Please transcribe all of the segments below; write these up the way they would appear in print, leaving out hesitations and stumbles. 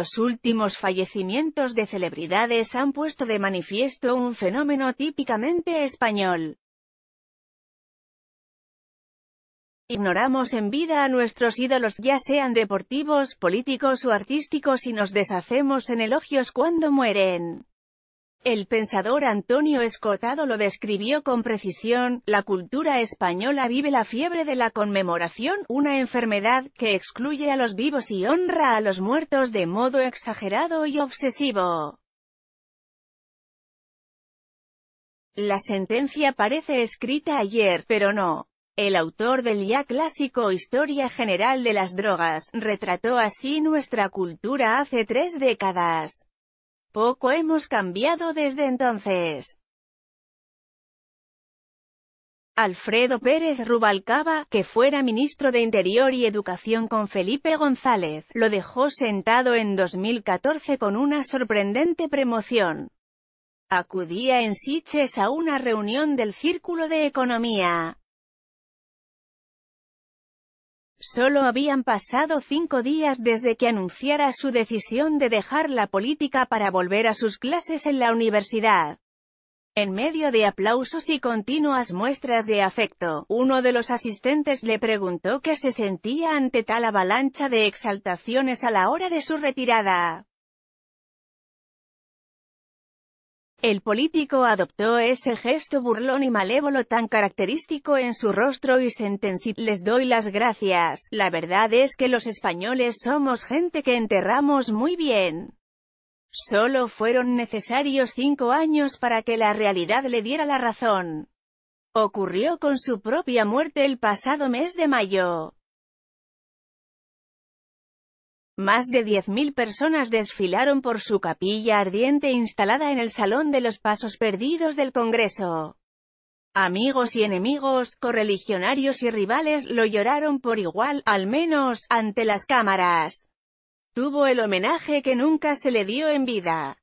Los últimos fallecimientos de celebridades han puesto de manifiesto un fenómeno típicamente español. Ignoramos en vida a nuestros ídolos, ya sean deportivos, políticos o artísticos, y nos deshacemos en elogios cuando mueren. El pensador Antonio Escotado lo describió con precisión: la cultura española vive la fiebre de la conmemoración, una enfermedad que excluye a los vivos y honra a los muertos de modo exagerado y obsesivo. La sentencia parece escrita ayer, pero no. El autor del ya clásico Historia General de las Drogas retrató así nuestra cultura hace 3 décadas. Poco hemos cambiado desde entonces. Alfredo Pérez Rubalcaba, que fuera ministro de Interior y Educación con Felipe González, lo dejó sentado en 2014 con una sorprendente premoción. Acudía en Sitges a una reunión del Círculo de Economía. Solo habían pasado 5 días desde que anunciara su decisión de dejar la política para volver a sus clases en la universidad. En medio de aplausos y continuas muestras de afecto, uno de los asistentes le preguntó qué se sentía ante tal avalancha de exaltaciones a la hora de su retirada. El político adoptó ese gesto burlón y malévolo tan característico en su rostro y sentenció: les doy las gracias, la verdad es que los españoles somos gente que enterramos muy bien. Solo fueron necesarios 5 años para que la realidad le diera la razón. Ocurrió con su propia muerte el pasado mes de mayo. Más de 10.000 personas desfilaron por su capilla ardiente instalada en el Salón de los Pasos Perdidos del Congreso. Amigos y enemigos, correligionarios y rivales lo lloraron por igual, al menos, ante las cámaras. Tuvo el homenaje que nunca se le dio en vida.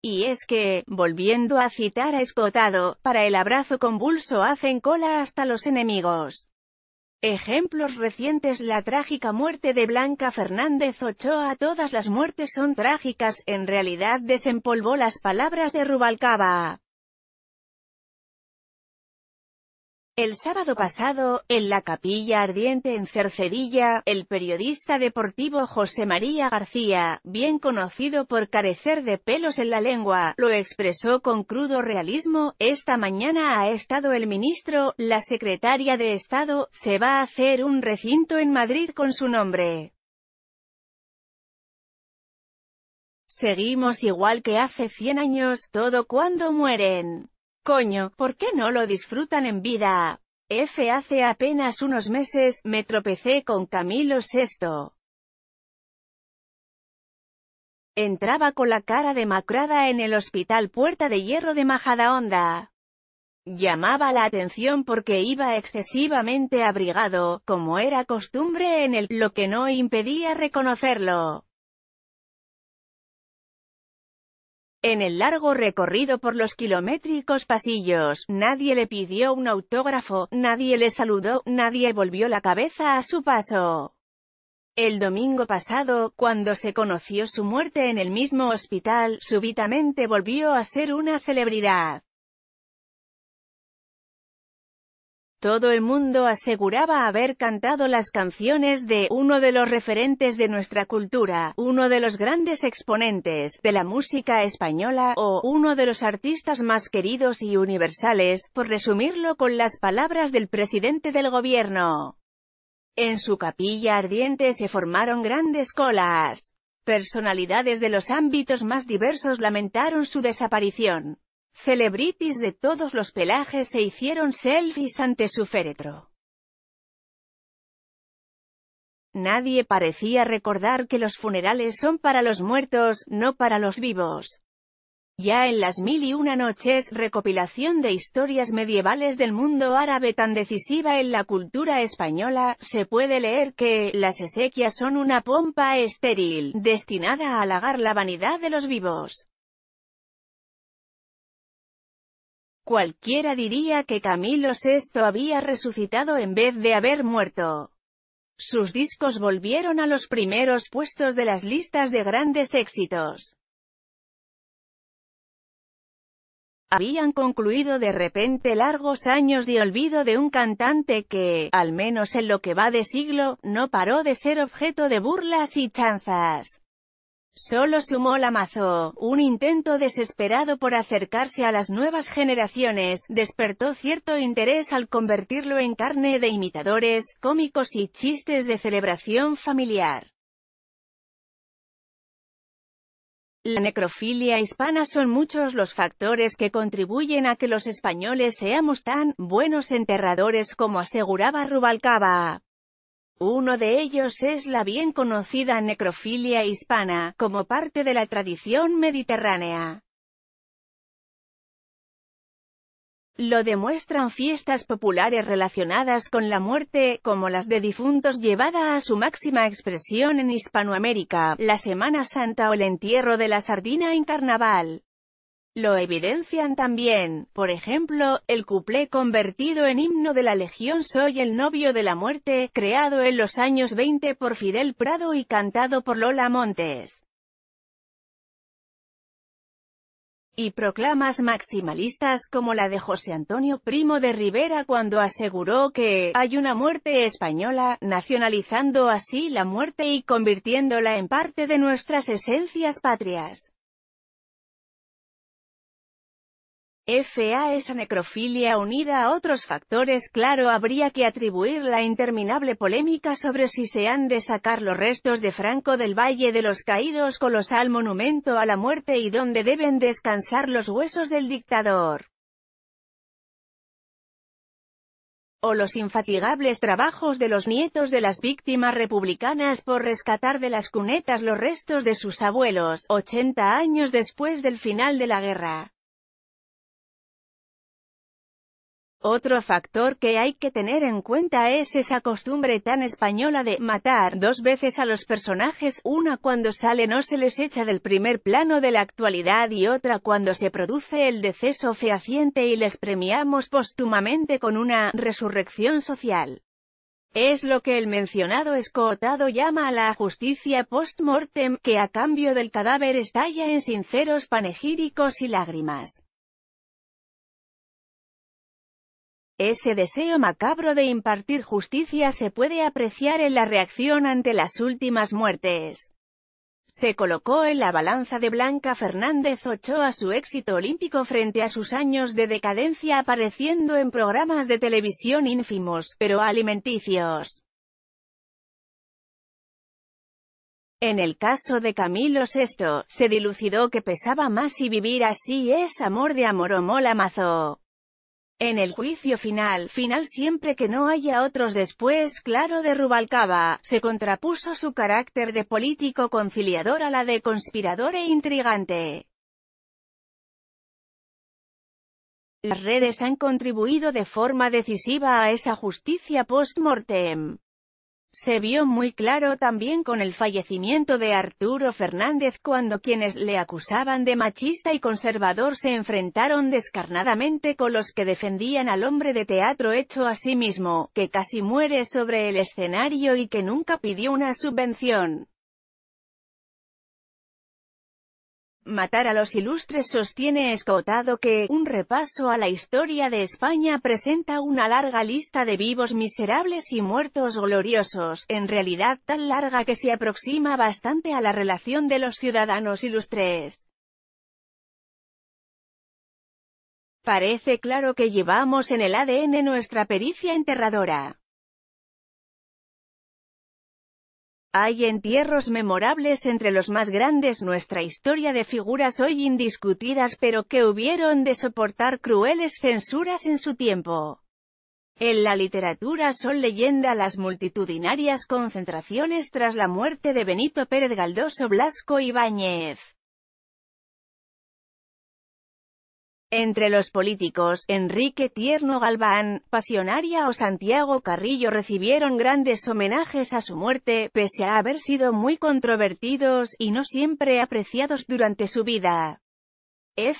Y es que, volviendo a citar a Escotado, para el abrazo convulso hacen cola hasta los enemigos. Ejemplos recientes: la trágica muerte de Blanca Fernández Ochoa. Todas las muertes son trágicas, en realidad desempolvó las palabras de Rubalcaba. El sábado pasado, en la capilla ardiente en Cercedilla, el periodista deportivo José María García, bien conocido por carecer de pelos en la lengua, lo expresó con crudo realismo: esta mañana ha estado el ministro, la secretaria de Estado, se va a hacer un recinto en Madrid con su nombre. Seguimos igual que hace 100 años, todo cuando mueren. Coño, ¿por qué no lo disfrutan en vida? Hace apenas unos meses, me tropecé con Camilo VI. Entraba con la cara demacrada en el Hospital Puerta de Hierro de Majadahonda. Llamaba la atención porque iba excesivamente abrigado, como era costumbre en él, lo que no impedía reconocerlo. En el largo recorrido por los kilométricos pasillos, nadie le pidió un autógrafo, nadie le saludó, nadie volvió la cabeza a su paso. El domingo pasado, cuando se conoció su muerte en el mismo hospital, súbitamente volvió a ser una celebridad. Todo el mundo aseguraba haber cantado las canciones de uno de los referentes de nuestra cultura, uno de los grandes exponentes de la música española, o uno de los artistas más queridos y universales, por resumirlo con las palabras del presidente del gobierno. En su capilla ardiente se formaron grandes colas. Personalidades de los ámbitos más diversos lamentaron su desaparición. Celebrities de todos los pelajes se hicieron selfies ante su féretro. Nadie parecía recordar que los funerales son para los muertos, no para los vivos. Ya en las 1001 noches, recopilación de historias medievales del mundo árabe tan decisiva en la cultura española, se puede leer que las exequias son una pompa estéril, destinada a halagar la vanidad de los vivos. Cualquiera diría que Camilo VI había resucitado en vez de haber muerto. Sus discos volvieron a los primeros puestos de las listas de grandes éxitos. Habían concluido de repente largos años de olvido de un cantante que, al menos en lo que va de siglo, no paró de ser objeto de burlas y chanzas. Solo sumó la mazo, un intento desesperado por acercarse a las nuevas generaciones, despertó cierto interés al convertirlo en carne de imitadores, cómicos y chistes de celebración familiar. La necrofilia hispana son muchos los factores que contribuyen a que los españoles seamos tan buenos enterradores como aseguraba Rubalcaba. Uno de ellos es la bien conocida necrofilia hispana, como parte de la tradición mediterránea. Lo demuestran fiestas populares relacionadas con la muerte, como las de difuntos llevada a su máxima expresión en Hispanoamérica, la Semana Santa o el entierro de la sardina en Carnaval. Lo evidencian también, por ejemplo, el cuplé convertido en himno de la Legión Soy el novio de la muerte, creado en los años 20 por Fidel Prado y cantado por Lola Montes. Y proclamas maximalistas como la de José Antonio Primo de Rivera cuando aseguró que hay una muerte española, nacionalizando así la muerte y convirtiéndola en parte de nuestras esencias patrias. Esa necrofilia unida a otros factores, claro, habría que atribuir la interminable polémica sobre si se han de sacar los restos de Franco del Valle de los Caídos, colosal monumento a la muerte, y donde deben descansar los huesos del dictador. O los infatigables trabajos de los nietos de las víctimas republicanas por rescatar de las cunetas los restos de sus abuelos, 80 años después del final de la guerra. Otro factor que hay que tener en cuenta es esa costumbre tan española de matar dos veces a los personajes, una cuando salen o se les echa del primer plano de la actualidad y otra cuando se produce el deceso fehaciente y les premiamos póstumamente con una resurrección social. Es lo que el mencionado escotado llama la justicia post-mortem, que a cambio del cadáver estalla en sinceros panegíricos y lágrimas. Ese deseo macabro de impartir justicia se puede apreciar en la reacción ante las últimas muertes. Se colocó en la balanza de Blanca Fernández Ochoa su éxito olímpico frente a sus años de decadencia apareciendo en programas de televisión ínfimos, pero alimenticios. En el caso de Camilo VI, se dilucidó que pesaba más y vivir así es amor de amor o mola mazo. En el juicio final siempre que no haya otros después, claro, de Rubalcaba, se contrapuso su carácter de político conciliador a la de conspirador e intrigante. Las redes han contribuido de forma decisiva a esa justicia post-mortem. Se vio muy claro también con el fallecimiento de Arturo Fernández cuando quienes le acusaban de machista y conservador se enfrentaron descarnadamente con los que defendían al hombre de teatro hecho a sí mismo, que casi muere sobre el escenario y que nunca pidió una subvención. Matar a los ilustres sostiene escotado que, un repaso a la historia de España presenta una larga lista de vivos miserables y muertos gloriosos, en realidad tan larga que se aproxima bastante a la relación de los ciudadanos ilustres. Parece claro que llevamos en el ADN nuestra pericia enterradora. Hay entierros memorables entre los más grandes nuestra historia de figuras hoy indiscutidas pero que hubieron de soportar crueles censuras en su tiempo. En la literatura son leyenda las multitudinarias concentraciones tras la muerte de Benito Pérez Galdós o Blasco Ibáñez. Entre los políticos, Enrique Tierno Galván, Pasionaria o Santiago Carrillo recibieron grandes homenajes a su muerte, pese a haber sido muy controvertidos, y no siempre apreciados durante su vida. Es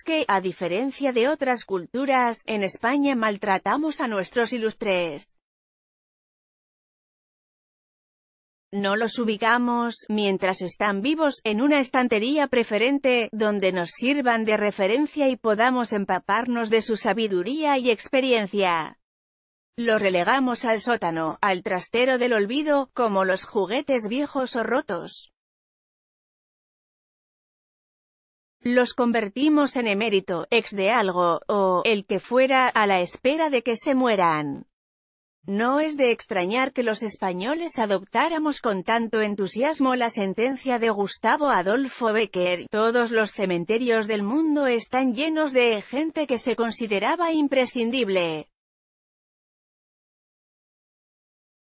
que, a diferencia de otras culturas, en España maltratamos a nuestros ilustres. No los ubicamos, mientras están vivos, en una estantería preferente, donde nos sirvan de referencia y podamos empaparnos de su sabiduría y experiencia. Los relegamos al sótano, al trastero del olvido, como los juguetes viejos o rotos. Los convertimos en emérito, ex de algo, o el que fuera, a la espera de que se mueran. No es de extrañar que los españoles adoptáramos con tanto entusiasmo la sentencia de Gustavo Adolfo Bécquer: todos los cementerios del mundo están llenos de gente que se consideraba imprescindible.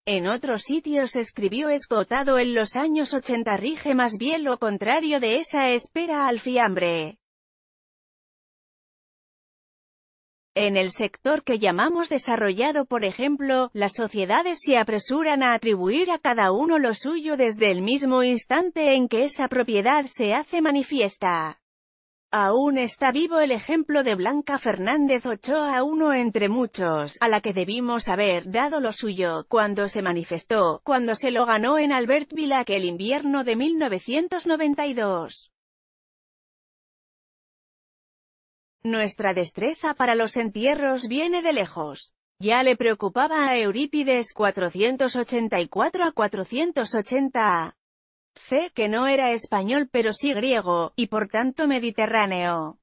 En otros sitios escribió escotado en los años 80: rige más bien lo contrario de esa espera al fiambre. En el sector que llamamos desarrollado, por ejemplo, las sociedades se apresuran a atribuir a cada uno lo suyo desde el mismo instante en que esa propiedad se hace manifiesta. Aún está vivo el ejemplo de Blanca Fernández Ochoa, uno entre muchos, a la que debimos haber dado lo suyo, cuando se manifestó, cuando se lo ganó en Albertville aquel invierno de 1992. Nuestra destreza para los entierros viene de lejos. Ya le preocupaba a Eurípides 484 a 480 C, que no era español pero sí griego, y por tanto mediterráneo.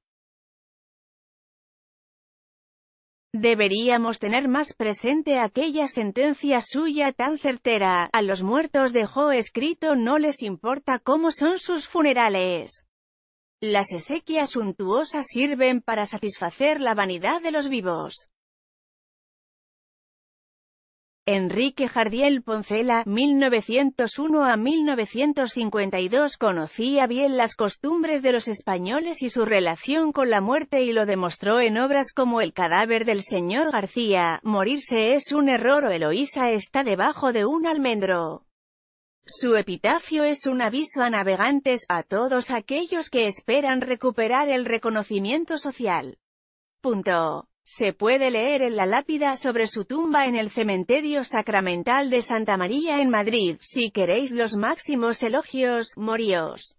Deberíamos tener más presente aquella sentencia suya tan certera: a los muertos dejó escrito, no les importa cómo son sus funerales. Las exequias suntuosas sirven para satisfacer la vanidad de los vivos. Enrique Jardiel Poncela, 1901 a 1952, conocía bien las costumbres de los españoles y su relación con la muerte, y lo demostró en obras como El cadáver del señor García, Morirse es un error, o Eloísa está debajo de un almendro. Su epitafio es un aviso a navegantes, a todos aquellos que esperan recuperar el reconocimiento social. Se puede leer en la lápida sobre su tumba en el cementerio sacramental de Santa María en Madrid: si queréis los máximos elogios, moríos.